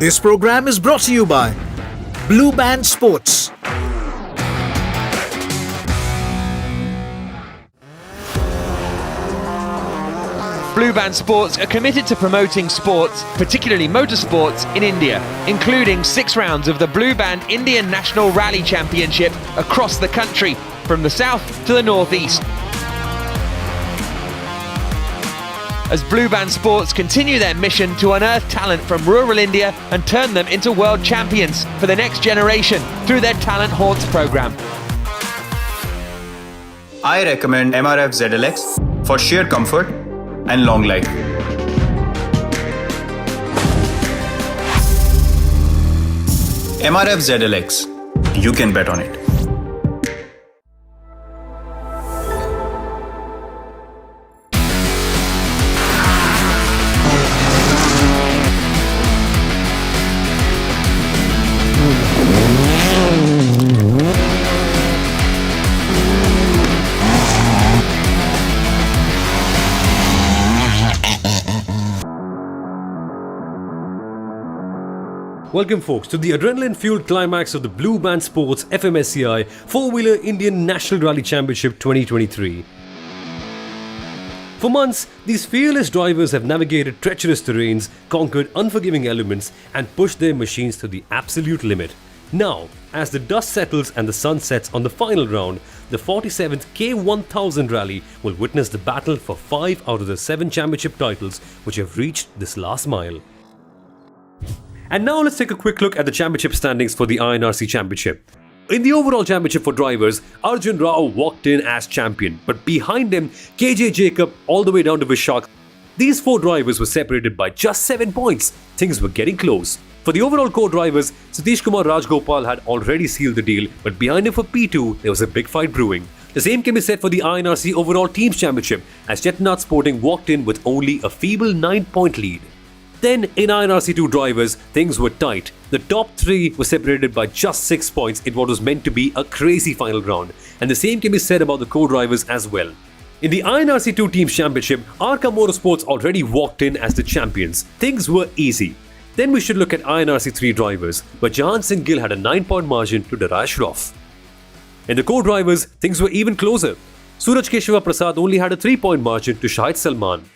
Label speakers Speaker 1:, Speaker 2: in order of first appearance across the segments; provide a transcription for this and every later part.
Speaker 1: This program is brought to you by BlueBandsports.
Speaker 2: BlueBandsports are committed to promoting sports, particularly motorsports, in India, including 6 rounds of the BlueBand Indian National Rally Championship across the country, from the south to the northeast. As BlueBandsports continue their mission to unearth talent from rural India and turn them into world champions for the next generation through their Talent Haunts program.
Speaker 3: I recommend MRF ZLX for sheer comfort and long life. MRF ZLX, you can bet on it.
Speaker 4: Welcome folks to the adrenaline-fueled climax of the BlueBandsports FMSCI 4-Wheeler Indian National Rally Championship 2023. For months, these fearless drivers have navigated treacherous terrains, conquered unforgiving elements and pushed their machines to the absolute limit. Now, as the dust settles and the sun sets on the final round, the 47th K1000 rally will witness the battle for 5 out of the 7 championship titles which have reached this last mile. And now let's take a quick look at the championship standings for the INRC Championship. In the overall championship for drivers, Arjun Rao walked in as champion, but behind him, KJ Jacob all the way down to Vishak. These 4 drivers were separated by just 7 points. Things were getting close. For the overall core drivers, Satish Kumar Rajgopal had already sealed the deal, but behind him for P2, there was a big fight brewing. The same can be said for the INRC overall teams championship, as Chetnath Sporting walked in with only a feeble 9-point lead. Then, in INRC2 drivers, things were tight. The top 3 were separated by just 6 points in what was meant to be a crazy final round. And the same can be said about the co-drivers as well. In the INRC2 Teams Championship, Arca Motorsports already walked in as the champions. Things were easy. Then we should look at INRC3 drivers, where Jahan Singh Gill had a 9-point margin to Darai Shroff. In the co-drivers, things were even closer. Suraj Keshava Prasad only had a 3-point margin to Shahid Salman.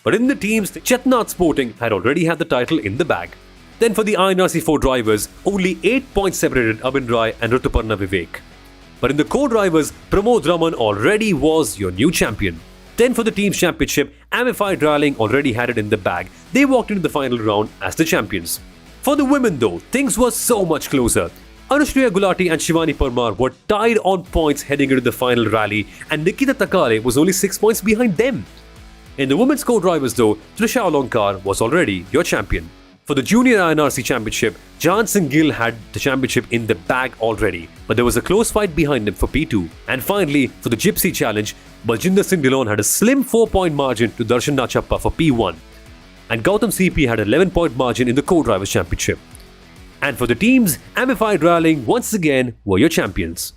Speaker 4: But in the teams, Chetnath Sporting had already had the title in the bag. Then for the INRC4 drivers, only 8 points separated Abhin Rai and Rituparna Vivek. But in the co-drivers, Pramod Raman already was your new champion. Then for the teams championship, Amified Rallying already had it in the bag. They walked into the final round as the champions. For the women though, things were so much closer. Anushriya Gulati and Shivani Parmar were tied on points heading into the final rally, and Nikita Takare was only 6 points behind them. In the women's co-drivers though, Trisha Alankar was already your champion. For the junior INRC championship, Jahan Singh Gill had the championship in the bag already, but there was a close fight behind him for P2. And finally, for the Gypsy Challenge, Baljinder Singh Dillon had a slim 4-point margin to Darshan Nachappa for P1. And Gautam CP had an 11-point margin in the co-drivers championship. And for the teams, Amified Rallying once again were your champions.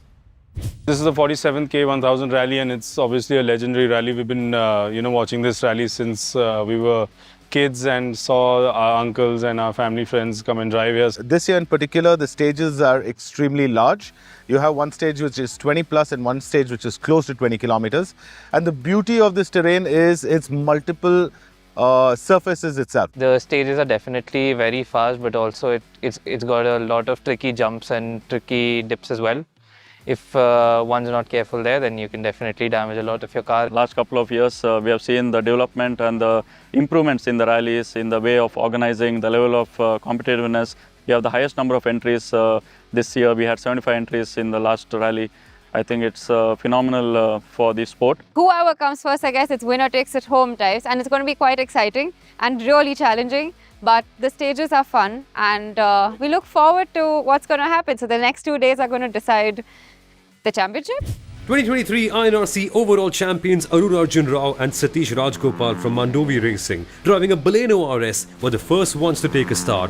Speaker 5: This is the 47th K1000 rally, and it's obviously a legendary rally. We've been, watching this rally since we were kids and saw our uncles and our family friends come and drive here.
Speaker 6: This year in particular, the stages are extremely large. You have one stage which is 20 plus and one stage which is close to 20 kilometers. And the beauty of this terrain is its multiple surfaces itself.
Speaker 7: The stages are definitely very fast, but also it's got a lot of tricky jumps and tricky dips as well. If one's not careful there, then you can definitely damage a lot of your car.
Speaker 8: Last couple of years, we have seen the development and the improvements in the rallies, in the way of organizing, the level of competitiveness. We have the highest number of entries this year. We had 75 entries in the last rally. I think it's phenomenal for the sport.
Speaker 9: Whoever comes first, I guess it's winner takes it home types, and it's going to be quite exciting and really challenging. But the stages are fun, and we look forward to what's going to happen. So the next 2 days are going to decide the championship.
Speaker 4: 2023 INRC overall champions Arun Arjun Rao and Satish Rajgopal from Mandovi Racing, driving a Baleno RS, were the first ones to take a start,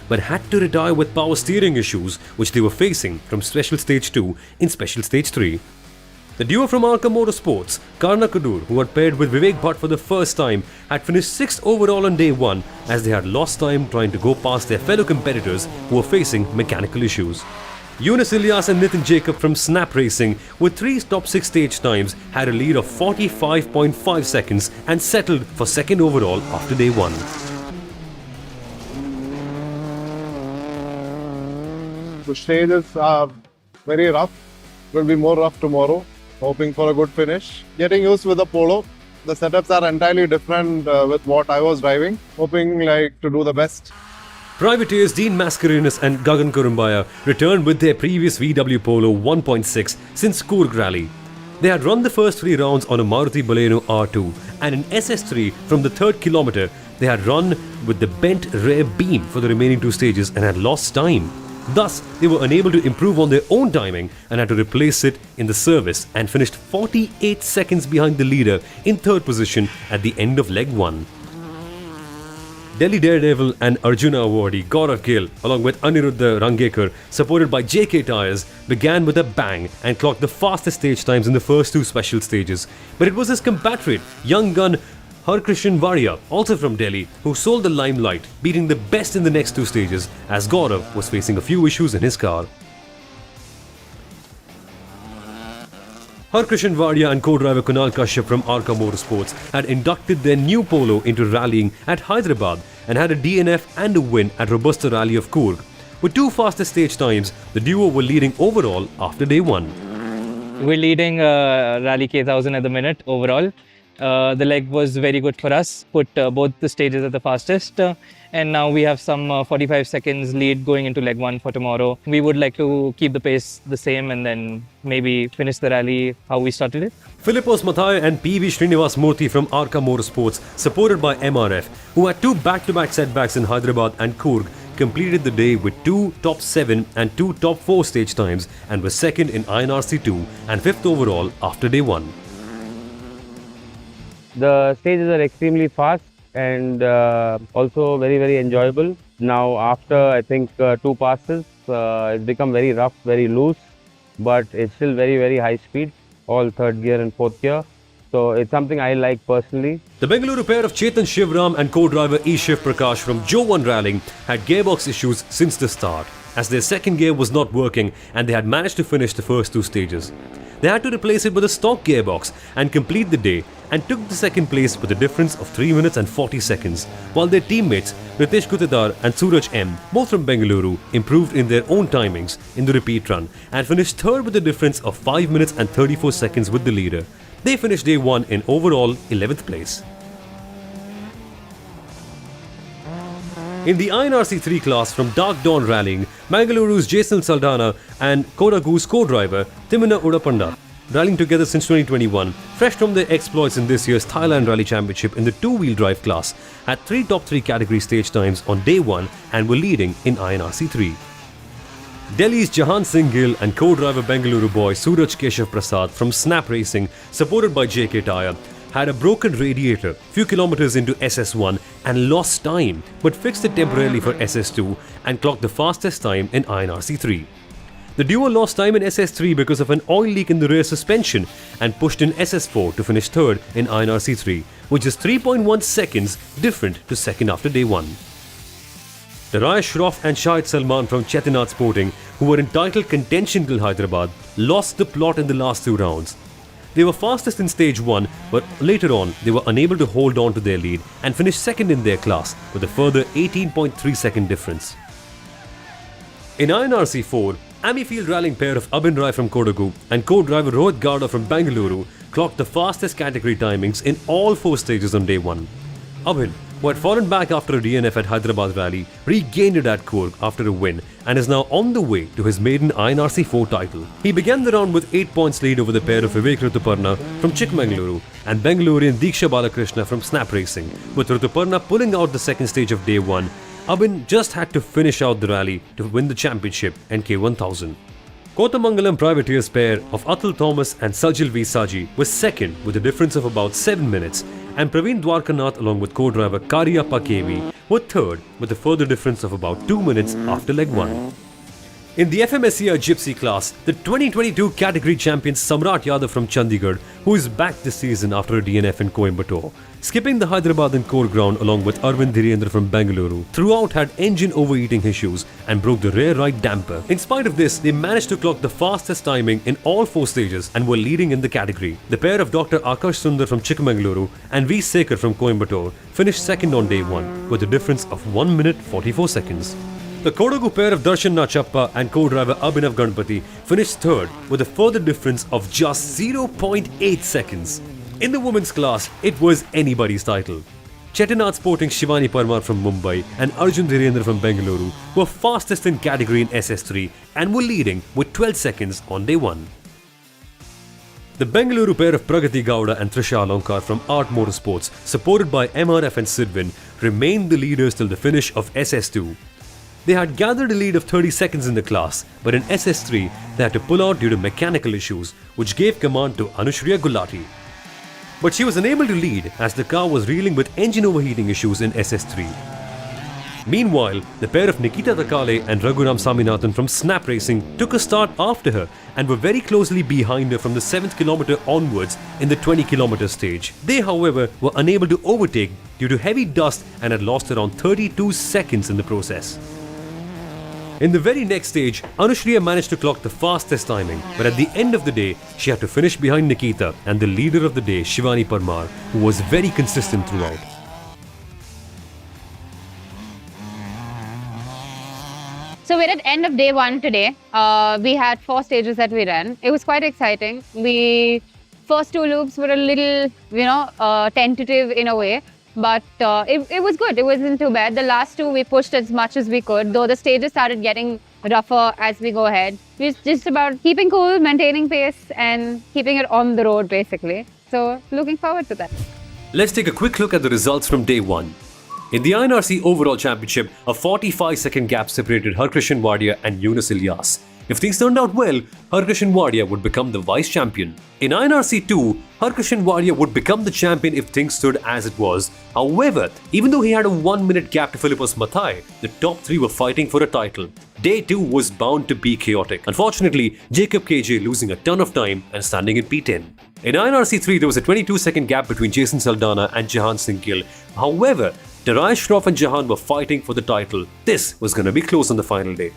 Speaker 4: but had to retire with power steering issues which they were facing from Special Stage 2 in Special Stage 3. The duo from Arca Motorsports, Karnataka, who had paired with Vivek Bhatt for the first time, had finished 6th overall on day 1 as they had lost time trying to go past their fellow competitors who were facing mechanical issues. Yunus Ilyas and Nitin Jacob from Snap Racing, with 3 top 6 stage times, had a lead of 45.5 seconds and settled for 2nd overall after day 1.
Speaker 10: The stages are very rough. It will be more rough tomorrow. Hoping for a good finish. Getting used with the Polo. The setups are entirely different with what I was driving. Hoping to do the best.
Speaker 4: Privateers Dean Mascarenhas and Gagan Kurumbaya returned with their previous VW Polo 1.6 since Coorg Rally. They had run the first 3 rounds on a Maruti Baleno R2, and in SS3 from the 3rd kilometre they had run with the bent rear beam for the remaining 2 stages and had lost time. Thus, they were unable to improve on their own timing and had to replace it in the service and finished 48 seconds behind the leader in 3rd position at the end of leg 1. Delhi Daredevil and Arjuna awardee Gaurav Gill, along with Aniruddha Rangekar, supported by JK Tyres, began with a bang and clocked the fastest stage times in the first 2 special stages. But it was his compatriot, young gun Harkrishan Varia, also from Delhi, who sold the limelight, beating the best in the next 2 stages as Gaurav was facing a few issues in his car. Harkrishan Varia and co-driver Kunal Kashyap from Arca Motorsports had inducted their new Polo into rallying at Hyderabad and had a DNF and a win at Robusta Rally of Coorg. With 2 fastest stage times, the duo were leading overall after day 1.
Speaker 7: We're leading Rally K1000 at the minute overall. The leg was very good for us, put both the stages at the fastest, and now we have some 45 seconds lead going into leg 1 for tomorrow. We would like to keep the pace the same and then maybe finish the rally how we started it.
Speaker 4: Philippos Mathayo and PV Srinivas Murthy from Arca Motorsports, supported by MRF, who had 2 back-to-back setbacks in Hyderabad and Coorg, completed the day with 2 top 7 and 2 top 4 stage times and were 2nd in INRC 2 and 5th overall after day 1.
Speaker 11: The stages are extremely fast and also very enjoyable. Now after I think 2 passes, it's become very rough, very loose, but it's still very high speed, all 3rd gear and 4th gear. So it's something I like personally.
Speaker 4: The Bengaluru pair of Chetan Shivram and co-driver E. Shiv Prakash from Joe 1 Rallying had gearbox issues since the start, as their 2nd gear was not working and they had managed to finish the first 2 stages. They had to replace it with a stock gearbox and complete the day, and took the 2nd place with a difference of 3 minutes and 40 seconds, while their teammates Ritesh Gutidar and Suraj M, both from Bengaluru, improved in their own timings in the repeat run and finished 3rd with a difference of 5 minutes and 34 seconds with the leader. They finished day 1 in overall 11th place. In the INRC 3 class from Dark Dawn Rallying, Bengaluru's Jason Saldana and Kodagu's co-driver Timina Udapanda, rallying together since 2021, fresh from their exploits in this year's Thailand Rally Championship in the 2-wheel drive class, had 3 top 3 category stage times on day 1 and were leading in INRC 3. Delhi's Jahan Singh Gill and co-driver Bengaluru boy Suraj Keshav Prasad from Snap Racing, supported by JK Tyre, had a broken radiator few kilometers into SS1 and lost time, but fixed it temporarily for SS2 and clocked the fastest time in INRC 3. The duo lost time in SS3 because of an oil leak in the rear suspension and pushed in SS4 to finish 3rd in INRC 3, which is 3.1 seconds different to 2nd after day 1. Daraya Shroff and Shahid Salman from Chetinath Sporting, who were in title contention till Hyderabad, lost the plot in the last 2 rounds. They were fastest in stage 1, but later on they were unable to hold on to their lead and finished 2nd in their class with a further 18.3 second difference. In INRC 4, Amifield rallying pair of Abhin Rai from Kodagu and co-driver Rohit Garda from Bengaluru clocked the fastest category timings in all 4 stages on day 1. Abhin, who had fallen back after a DNF at Hyderabad Rally, regained it at Coorg after a win and is now on the way to his maiden INRC 4 title. He began the round with 8 points lead over the pair of Vivek Rituparna from Chikmagaluru and Bengalurian Diksha Balakrishna from Snap Racing, with Rituparna pulling out the 2nd stage of day 1. Abhin just had to finish out the rally to win the championship and K1000. Kotamangalam Privateers pair of Atul Thomas and Sajil V. Saji was 2nd with a difference of about 7 minutes, and Praveen Dwarkanath along with co-driver Karyappa K.V were 3rd with a further difference of about 2 minutes after leg 1. In the FMSCI Gypsy class, the 2022 category champion Samrat Yadav from Chandigarh, who is back this season after a DNF in Coimbatore, skipping the Hyderabad and core ground along with Arvind Dhirendra from Bengaluru, throughout had engine overheating issues and broke the rear right damper. In spite of this, they managed to clock the fastest timing in all 4 stages and were leading in the category. The pair of Dr. Akash Sundar from Chikmagaluru and V. Sekar from Coimbatore finished second on day 1 with a difference of 1 minute 44 seconds. The Kodagu pair of Darshan Nachappa and co-driver Abhinav Ganpati finished third with a further difference of just 0.8 seconds. In the women's class, it was anybody's title. Chettinad sporting Shivani Parmar from Mumbai and Arjun Dhirendra from Bengaluru were fastest in category in SS3 and were leading with 12 seconds on day 1. The Bengaluru pair of Pragati Gowda and Trisha Alankar from Art Motorsports, supported by MRF and Sidwin, remained the leaders till the finish of SS2. They had gathered a lead of 30 seconds in the class, but in SS3 they had to pull out due to mechanical issues, which gave command to Anushriya Gulati. But she was unable to lead as the car was reeling with engine overheating issues in SS3. Meanwhile, the pair of Nikita Takale and Raghuram Saminathan from Snap Racing took a start after her and were very closely behind her from the 7th kilometer onwards in the 20 kilometer stage. They, however, were unable to overtake due to heavy dust and had lost around 32 seconds in the process. In the very next stage, Anushriya managed to clock the fastest timing, but at the end of the day, she had to finish behind Nikita and the leader of the day, Shivani Parmar, who was very consistent throughout.
Speaker 9: So we're at end of day 1 today. We had 4 stages that we ran. It was quite exciting. The first 2 loops were a little, tentative in a way. But it was good. It wasn't too bad. The last 2 we pushed as much as we could, though the stages started getting rougher as we go ahead. It's just about keeping cool, maintaining pace and keeping it on the road basically. So looking forward to that.
Speaker 4: Let's take a quick look at the results from day 1. In the INRC Overall Championship, a 45-second gap separated Harkrishan Wadia and Yunus Ilyas. If things turned out well, Harkrishan Wadia would become the vice champion. In INRC 2, Harkrishan Wadia would become the champion if things stood as it was. However, even though he had a 1-minute gap to Philippos Mathai, the top 3 were fighting for a title. Day 2 was bound to be chaotic. Unfortunately, Jacob KJ losing a ton of time and standing in P10. In INRC 3, there was a 22-second gap between Jason Saldana and Jahan Singh Gill. However, Tarai Shroff and Jahan were fighting for the title. This was going to be close on the final day.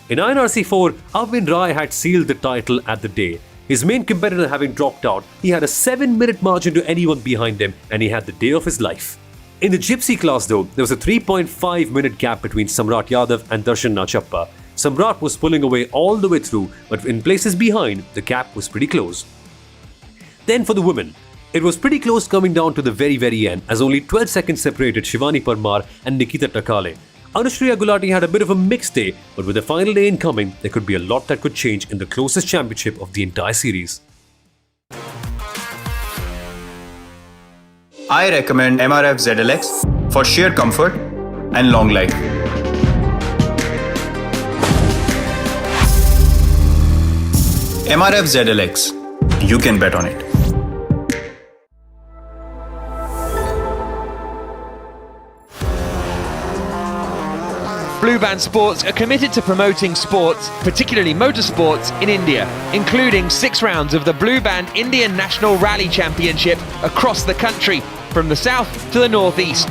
Speaker 4: In INRC 4, Avin Rai had sealed the title at the day. His main competitor having dropped out, he had a 7-minute margin to anyone behind him and he had the day of his life. In the Gypsy class though, there was a 3.5-minute gap between Samrat Yadav and Darshan Nachappa. Samrat was pulling away all the way through, but in places behind, the gap was pretty close. Then for the women, it was pretty close coming down to the very end as only 12 seconds separated Shivani Parmar and Nikita Takale. Anushriya Gulati had a bit of a mixed day, but with the final day incoming, there could be a lot that could change in the closest championship of the entire series.
Speaker 3: I recommend MRF ZLX for sheer comfort and long life. MRF ZLX, you can bet on it.
Speaker 2: BlueBand Sports are committed to promoting sports, particularly motorsports, in India, including 6 rounds of the BlueBand Indian National Rally Championship across the country, from the south to the northeast.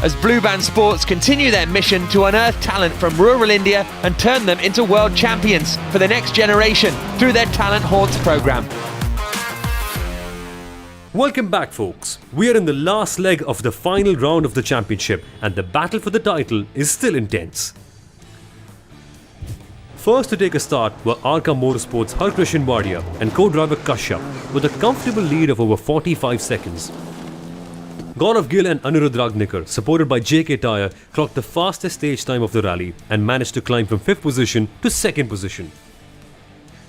Speaker 2: As BlueBand Sports continue their mission to unearth talent from rural India and turn them into world champions for the next generation through their Talent Haunts program.
Speaker 4: Welcome back folks. We are in the last leg of the final round of the championship and the battle for the title is still intense. First to take a start were Arka Motorsports' Harkrishan Wadia and co-driver Kashyap with a comfortable lead of over 45 seconds. Gaurav Gill and Anirudh Ragnikar, supported by JK Tyre, clocked the fastest stage time of the rally and managed to climb from 5th position to 2nd position.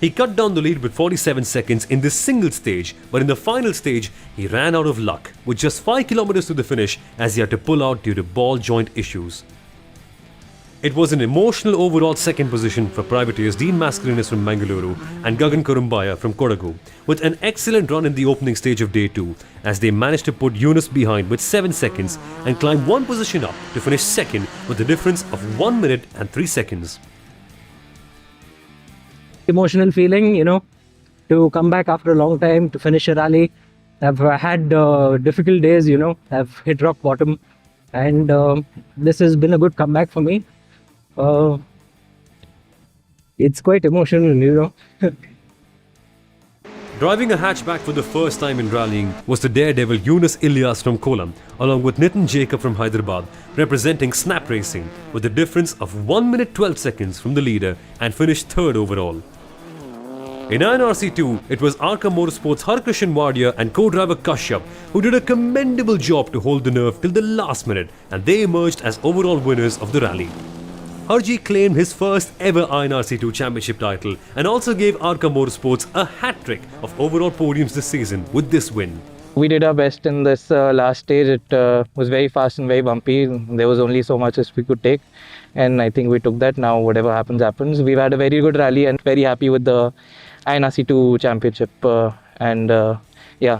Speaker 4: He cut down the lead with 47 seconds in this single stage, but in the final stage, he ran out of luck with just 5 kilometers to the finish as he had to pull out due to ball joint issues. It was an emotional overall second position for privateers Dean Mascarenas from Bengaluru and Gagan Kurumbaya from Kodagu, with an excellent run in the opening stage of day 2, as they managed to put Yunus behind with 7 seconds and climb one position up to finish second with a difference of 1 minute and 3 seconds.
Speaker 12: Emotional feeling, to come back after a long time to finish a rally. I've had difficult days, I've hit rock bottom, and this has been a good comeback for me. It's quite emotional,
Speaker 4: Driving a hatchback for the first time in rallying was the daredevil Yunus Ilyas from Kollam, along with Nitin Jacob from Hyderabad, representing Snap Racing, with a difference of 1 minute 12 seconds from the leader and finished third overall. In INRC 2, it was Arca Motorsports Harkrishan Wadia and co-driver Kashyap who did a commendable job to hold the nerve till the last minute, and they emerged as overall winners of the rally. Harji claimed his first ever INRC 2 championship title and also gave Arca Motorsports a hat-trick of overall podiums this season with this win.
Speaker 7: We did our best in this last stage. It was very fast and very bumpy. There was only so much as we could take, and I think we took that. Now whatever happens, happens. We've had a very good rally and very happy with the INRC 2 championship,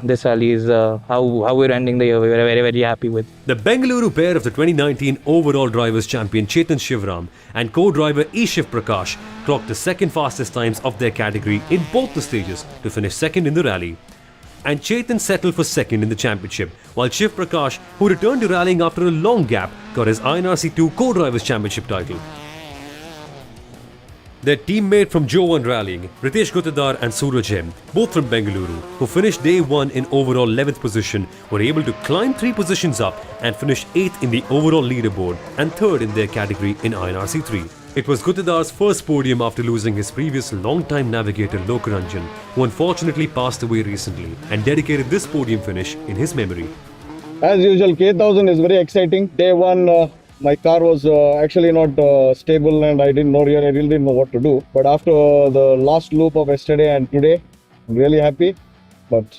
Speaker 7: this rally is how we're ending the year. We're very, very happy with.
Speaker 4: The Bengaluru pair of the 2019 overall drivers champion Chetan Shivram and co-driver Ishiv Prakash clocked the second fastest times of their category in both the stages to finish second in the rally. And Chetan settled for second in the championship, while Shiv Prakash, who returned to rallying after a long gap, got his INRC 2 co-drivers championship title. Their teammate from Joe 1 rallying, Ritesh Gutadar and Suraj M, both from Bengaluru, who finished day 1 in overall 11th position, were able to climb 3 positions up and finish 8th in the overall leaderboard and 3rd in their category in INRC 3. It was Gutadar's first podium after losing his previous long-time navigator Lokaranjan, who unfortunately passed away recently, and dedicated this podium finish in his memory.
Speaker 10: As usual, K1000 is very exciting. Day 1, my car was actually not stable, and I really didn't know what to do. But after the last loop of yesterday and today, I'm really happy. But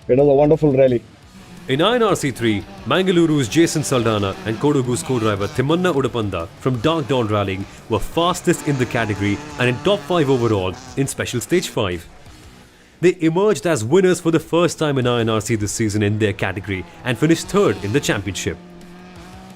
Speaker 10: it was a wonderful rally.
Speaker 4: In INRC 3, Bengaluru's Jason Saldana and Kodagu's co-driver Thimanna Udapanda from Dark Dawn Rallying were fastest in the category and in top 5 overall in Special Stage 5. They emerged as winners for the first time in INRC this season in their category and finished 3rd in the championship.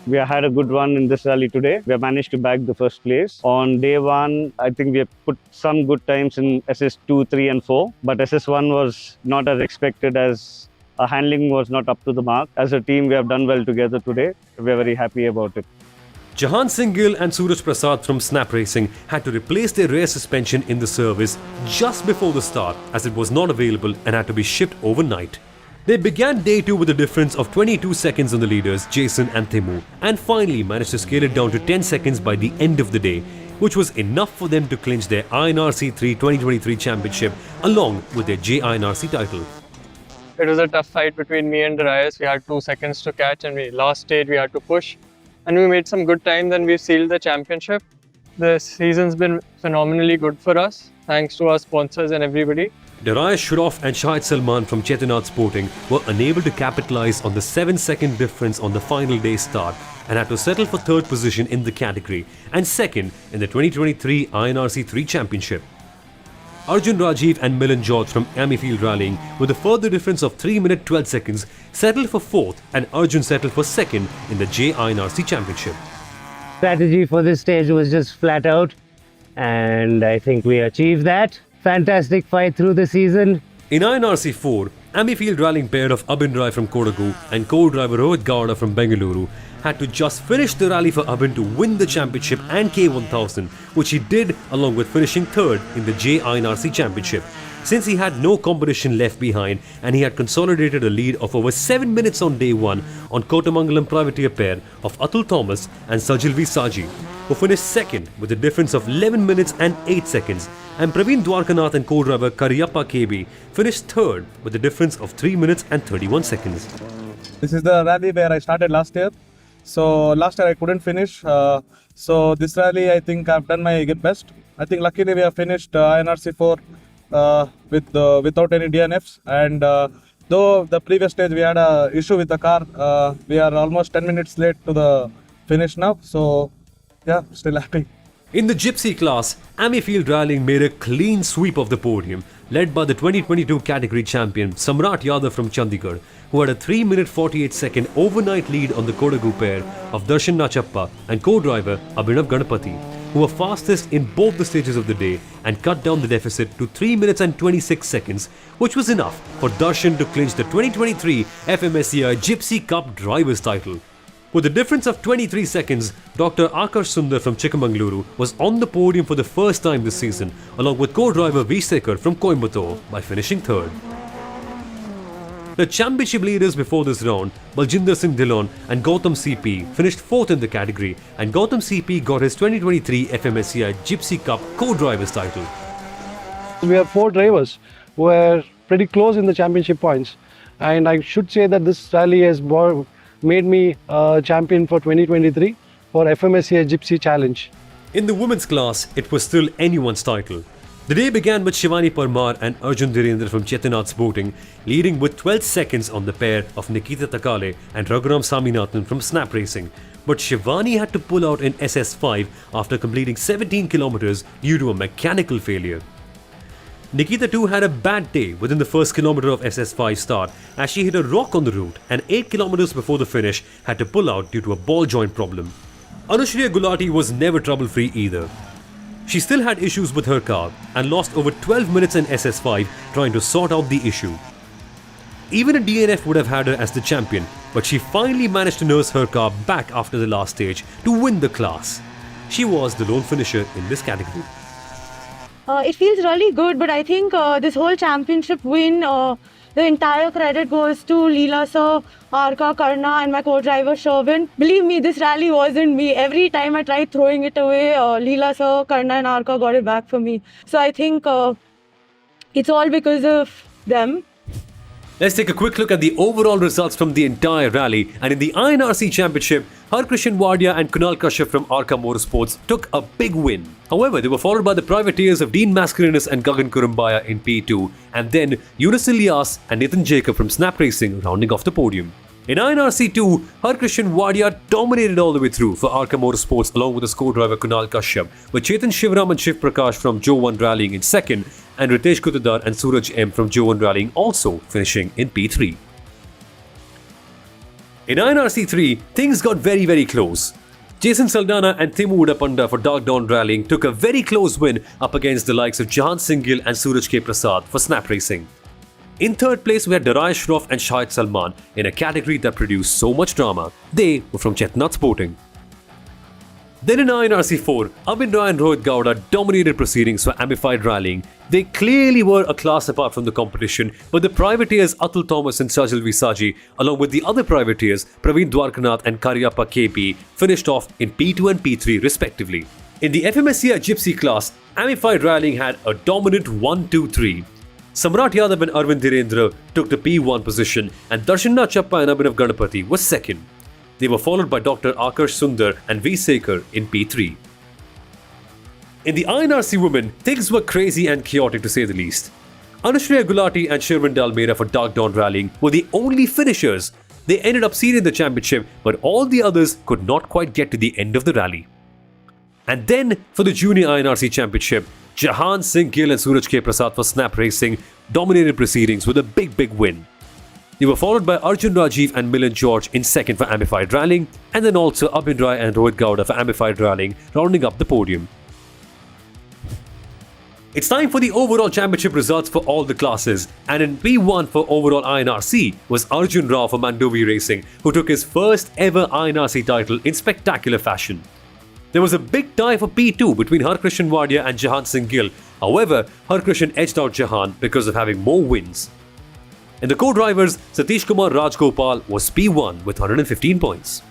Speaker 11: We have had a good run in this rally today. We have managed to bag the first place. On day 1, I think we have put some good times in SS2, 3 and 4. But SS1 was not as expected, as our handling was not up to the mark. As a team, we have done well together today. We are very happy about it.
Speaker 4: Jahan Singh Gill and Suraj Prasad from Snap Racing had to replace their rear suspension in the service just before the start, as it was not available and had to be shipped overnight. They began day 2 with a difference of 22 seconds on the leaders, Jason and Thimu, and finally managed to scale it down to 10 seconds by the end of the day, which was enough for them to clinch their INRC 3 2023 championship along with their JINRC title.
Speaker 13: It was a tough fight between me and Darius. We had 2 seconds to catch, and last stage we had to push. And we made some good time, then we sealed the championship. The season's been phenomenally good for us, thanks to our sponsors and everybody.
Speaker 4: Darius Shroff and Shahid Salman from Chetanat Sporting were unable to capitalize on the 7-second difference on the final day's start and had to settle for 3rd position in the category and 2nd in the 2023 INRC 3 championship. Arjun Rajiv and Milan George from Amifield Rallying, with a further difference of 3 minutes 12 seconds, settled for 4th, and Arjun settled for 2nd in the JINRC championship.
Speaker 12: Strategy for this stage was just flat out, and I think we achieved that. Fantastic fight through the season.
Speaker 4: In INRC 4, Amifield Rallying pair of Abin Rai from Kodagu and co-driver Rohit Gowda from Bengaluru had to just finish the rally for Abin to win the championship and K1000, which he did along with finishing 3rd in the JINRC championship, since he had no competition left behind and he had consolidated a lead of over 7 minutes on day 1 on Kotamangalam privateer pair of Atul Thomas and Sajilvi Saji, who finished 2nd with a difference of 11 minutes and 8 seconds, and Praveen Dwarkanath and co-driver Kariyappa KB finished 3rd with a difference of 3 minutes and 31 seconds.
Speaker 10: This is the rally where I started last year. So last year I couldn't finish. So this rally I think I've done my best. I think luckily we have finished INRC 4 without any DNFs. And though the previous stage we had an issue with the car, we are almost 10 minutes late to the finish now. So
Speaker 14: yeah, still happy.
Speaker 4: In the Gypsy class, Ami Field Rallying made a clean sweep of the podium, led by the 2022 category champion Samrat Yadav from Chandigarh, who had a 3-minute 48-second overnight lead on the Kodagu pair of Darshan Nachappa and co-driver Abhinav Ganapati, who were fastest in both the stages of the day and cut down the deficit to 3 minutes and 26 seconds, which was enough for Darshan to clinch the 2023 FMSCI Gypsy Cup Drivers title. With a difference of 23 seconds, Dr. Akash Sundar from Chikmagaluru was on the podium for the first time this season, along with co-driver V. Sekar from Coimbatore, by finishing third. The championship leaders before this round, Baljinder Singh Dhillon and Gautam CP, finished fourth in the category, and Gautam CP got his 2023 FMSCI Gypsy Cup co-drivers title.
Speaker 14: We have 4 drivers who were pretty close in the championship points, and I should say that this rally has made me champion for 2023 for FMSCI Gypsy Challenge.
Speaker 4: In the women's class, it was still anyone's title. The day began with Shivani Parmar and Arjun Dhirendra from Chetinath's Boating, leading with 12 seconds on the pair of Nikita Takale and Raghuram Saminathan from Snap Racing. But Shivani had to pull out in SS5 after completing 17 kilometers due to a mechanical failure. Nikita too had a bad day within the first kilometer of SS5 start as she hit a rock on the route and 8 kilometers before the finish had to pull out due to a ball joint problem. Anushriya Gulati was never trouble-free either. She still had issues with her car and lost over 12 minutes in SS5 trying to sort out the issue. Even a DNF would have had her as the champion, but she finally managed to nurse her car back after the last stage to win the class. She was the lone finisher in this category.
Speaker 15: It feels really good, but I think this whole championship win, the entire credit goes to Leela sir, Arka, Karna and my co-driver Sherwin. Believe me, this rally wasn't me. Every time I tried throwing it away, Leela sir, Karna and Arka got it back for me. So I think it's all because of them.
Speaker 4: Let's take a quick look at the overall results from the entire rally. And in the INRC Championship, Harkrishan Wadia and Kunal Kashyap from Arka Motorsports took a big win. However, they were followed by the privateers of Dean Mascarenhas and Gagan Kurumbaya in P2, and then Yunus Ilyas and Nathan Jacob from Snap Racing rounding off the podium. In INRC 2, Harkrishan Wadia dominated all the way through for Arka Motorsports along with his co-driver Kunal Kashyap, with Chetan Shivram and Shiv Prakash from Joe 1 Rallying in second, and Ritesh Kutadar and Suraj M from Joe 1 Rallying also finishing in P3. In INRC 3, things got very close. Jason Saldana and Thimu Udapanda for Dark Dawn Rallying took a very close win up against the likes of Jahan Singh Gill and Suraj K. Prasad for Snap Racing. In third place, we had Darai Shroff and Shahid Salman in a category that produced so much drama. They were from Chetinath's Boating. Then in INRC 4, Abhin Rai and Rohit Gowda dominated proceedings for Amplified Rallying. They clearly were a class apart from the competition, but the privateers Atul Thomas and Sajal Visaji, along with the other privateers Praveen Dwarkanath and Karyappa KP, finished off in P2 and P3 respectively. In the FMSCI Gypsy class, Amplified Rallying had a dominant 1-2-3. Samrat Yadav and Arvind Dhirendra took the P1 position, and Darshan Nachappa and Abhinav Ganapati were second. They were followed by Dr. Akash Sundar and V. Sekar in P3. In the INRC women, things were crazy and chaotic to say the least. Anushriya Gulati and Sherwin Dalmera for Dark Dawn Rallying were the only finishers. They ended up seeding the championship, but all the others could not quite get to the end of the rally. And then for the Junior INRC Championship, Jahan Singh Gill and Suraj K. Prasad for Snap Racing dominated proceedings with a big win. They were followed by Arjun Rajiv and Milan George in second for Amplified Rallying, and then also Abhin Rai and Rohit Gowda for Amplified Rallying rounding up the podium. It's time for the overall championship results for all the classes, and in P1 for overall INRC was Arjun Rao for Mandovi Racing, who took his first ever INRC title in spectacular fashion. There was a big tie for P2 between Harkrishan Wadia and Jahan Singh Gill. However, Harkrishan edged out Jahan because of having more wins. In the co-drivers, Satish Kumar Rajgopal was P1 with 115 points.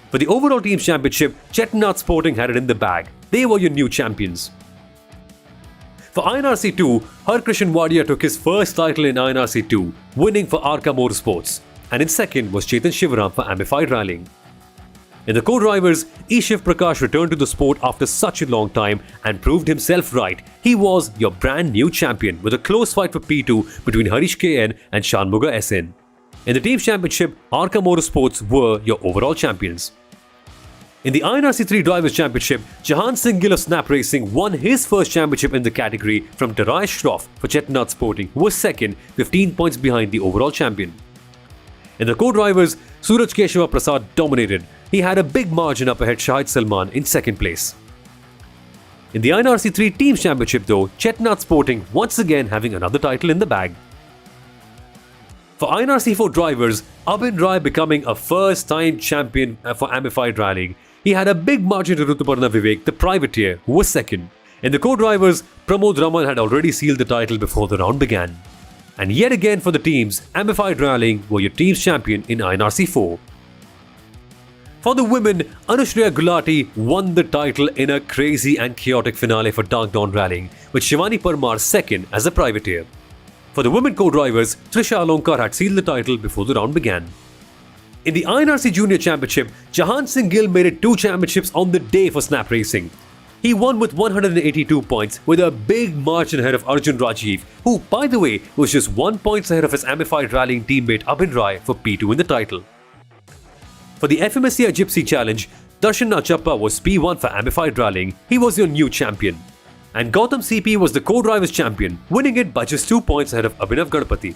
Speaker 4: For the overall team's championship, Chetinath Sporting had it in the bag. They were your new champions. For INRC 2, Harkrishan Wadia took his first title in INRC 2, winning for Arka Motorsports, and in second was Chetan Shivaram for Amplified Rallying. In the co-drivers, Shiv Prakash returned to the sport after such a long time and proved himself right. He was your brand new champion with a close fight for P2 between Harish KN and Shanmuga SN. In the team championship, Arka Motorsports were your overall champions. In the INRC 3 Drivers' Championship, Jahan Singh Gill of Snap Racing won his first championship in the category from Darius Shroff for Chettinad Sporting, who was second, 15 points behind the overall champion. In the co-drivers, Suraj Keshava Prasad dominated. He had a big margin up ahead Shahid Salman in second place. In the INRC 3 Teams Championship though, Chettinad Sporting once again having another title in the bag. For INRC 4 drivers, Abhin Rai becoming a first-time champion for Amified Rallying. He had a big margin to Rituparna Vivek, the privateer, who was second. In the co-drivers, Pramod Raman had already sealed the title before the round began. And yet again for the teams, Amified Rallying were your team's champion in INRC 4. For the women, Anushriya Gulati won the title in a crazy and chaotic finale for Dark Dawn Rallying, with Shivani Parmar second as a privateer. For the women co-drivers, Trisha Alonkar had sealed the title before the round began. In the INRC Junior Championship, Jahan Singh Gill made it 2 championships on the day for Snap Racing. He won with 182 points with a big margin ahead of Arjun Rajiv, who, by the way, was just 1 point ahead of his Amified Rallying teammate Abhin Rai for P2 in the title. For the FMSCI Gypsy Challenge, Darshan Nachappa was P1 for Amified Rallying. He was your new champion. And Gautam CP was the co-drivers champion, winning it by just 2 points ahead of Abhinav Gadpati.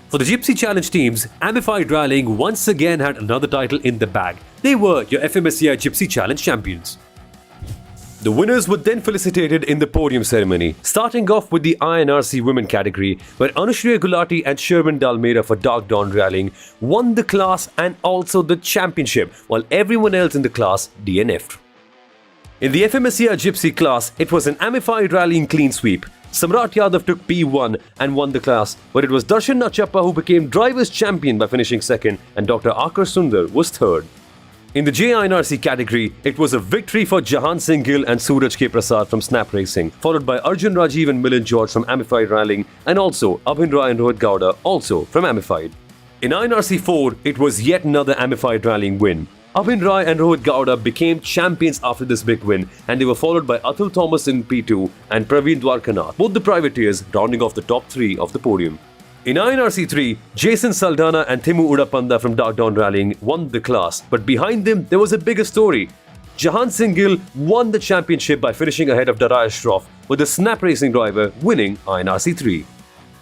Speaker 4: For the Gypsy Challenge teams, Amified Rallying once again had another title in the bag. They were your FMSCI Gypsy Challenge champions. The winners were then felicitated in the podium ceremony, starting off with the INRC women category, where Anushriya Gulati and Sherman Dalmeda for Dark Dawn Rallying won the class and also the championship, while everyone else in the class DNF'd. In the FMSCI Gypsy class, it was an Amified Rallying clean sweep. Samrat Yadav took P1 and won the class, but it was Darshan Nachappa who became driver's champion by finishing second, and Dr. Akar Sundar was third. In the JINRC category, it was a victory for Jahan Singh Gill and Suraj K. Prasad from Snap Racing, followed by Arjun Rajiv and Milind George from Amified Rallying, and also Abhin Rai and Rohit Gowda, also from Amified. In INRC 4, it was yet another Amified Rallying win. Abhin Rai and Rohit Gowda became champions after this big win, and they were followed by Atul Thomas in P2 and Praveen Dwarkanath, both the privateers rounding off the top 3 of the podium. In INRC 3, Jason Saldana and Thimu Udapanda from Dark Dawn Rallying won the class, but behind them there was a bigger story. Jahan Singh Gill won the championship by finishing ahead of Darius Shroff, with the Snap Racing driver winning INRC 3.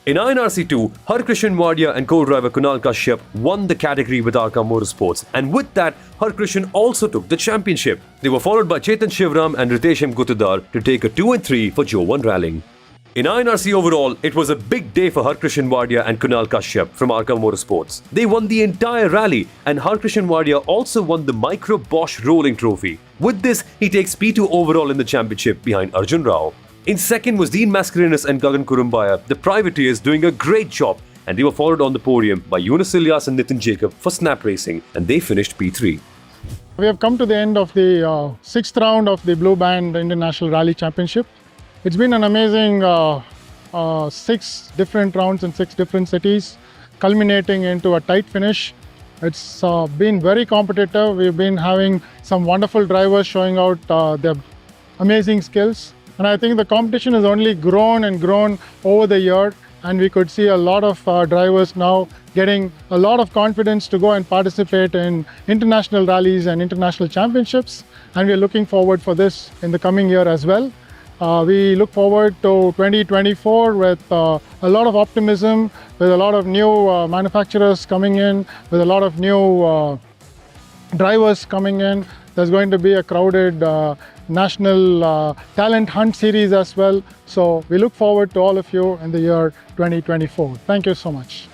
Speaker 4: In INRC 2, Harkrishan Wadia and co-driver Kunal Kashyap won the category with Arka Motorsports, and with that, Harkrishan also took the championship. They were followed by Chetan Shivram and Ritesh M. Gutadar to take a 2 and 3 for Joe 1 Rallying. In INRC overall, it was a big day for Harkrishan Wadia and Kunal Kashyap from Arka Motorsports. They won the entire rally, and Harkrishan Wadia also won the Micro Bosch Rolling Trophy. With this, he takes P2 overall in the championship behind Arjun Rao. In second was Dean Mascarenas and Gagan Kurumbaya, the privateers doing a great job, and they were followed on the podium by Yunus Ilyas and Nitin Jacob for Snap Racing, and they finished P3.
Speaker 16: We have come to the end of the 6th round of the Blue Band International Rally Championship. It's been an amazing 6 different rounds in 6 different cities, culminating into a tight finish. It's been very competitive. We've been having some wonderful drivers showing out their amazing skills. And I think the competition has only grown and grown over the year, and we could see a lot of drivers now getting a lot of confidence to go and participate in international rallies and international championships. And we're looking forward for this in the coming year as well. We look forward to 2024 with a lot of optimism, with a lot of new manufacturers coming in, with a lot of new drivers coming in. There's going to be a crowded national talent hunt series as well. So we look forward to all of you in the year 2024. Thank you so much.